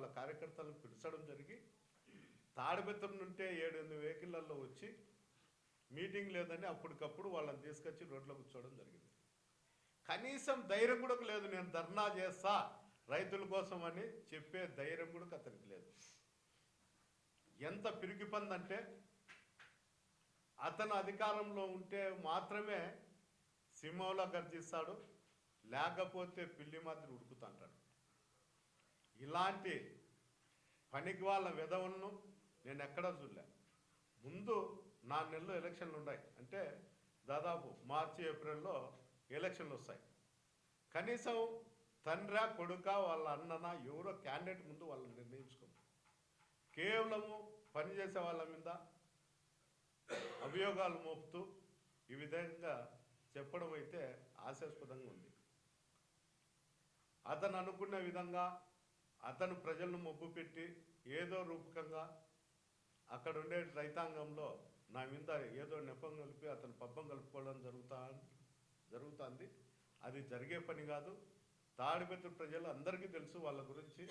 వాళ్ళ కార్యకర్తలను పిలిచడం జరిగి తాడిపత్రి నుంటే 7-8 వెహికల్లో వచ్చి మీటింగ్ లేదని అప్పటికప్పుడు వాళ్ళని తీసుకొచ్చి రోడ్లో కూర్చోవడం జరిగింది. కనీసం ధైర్యం కూడా లేదు, నేను ధర్నా చేస్తా రైతుల కోసం అని చెప్పే ధైర్యం కూడా అతనికి లేదు. ఎంత పిరికి పందంటే అతను అధికారంలో ఉంటే మాత్రమే సింహంలా గర్జిస్తాడు, లేకపోతే పిల్లి మాదిరి ఉడుకుతుంటాడు. ఇలాంటి పనికి వాళ్ళ విధవలను నేను ఎక్కడా చూడలే. ముందు 4 నెలలు ఎలక్షన్లు ఉన్నాయి అంటే దాదాపు మార్చి ఏప్రిల్లో ఎలక్షన్లు వస్తాయి. కనీసం తండ్రా కొడుక వాళ్ళ అన్ననా ఎవరో క్యాండిడేట్ ముందు వాళ్ళని నిర్ణయించుకోండి. కేవలము పనిచేసే వాళ్ళ మీద అభియోగాలు మోపుతూ ఈ విధంగా చెప్పడం అయితే హాస్యాస్పదంగా ఉంది. అతను అనుకున్న విధంగా అతను ప్రజలను మొబ్బు పెట్టి ఏదో రూపకంగా అక్కడ ఉండే రైతాంగంలో నా మీద ఏదో నెపం కలిపి అతను పబ్బం కలుపుకోవడం జరుగుతుంది. అది జరిగే పని కాదు. తాడిపత్రి ప్రజలు అందరికీ తెలుసు వాళ్ళ గురించి.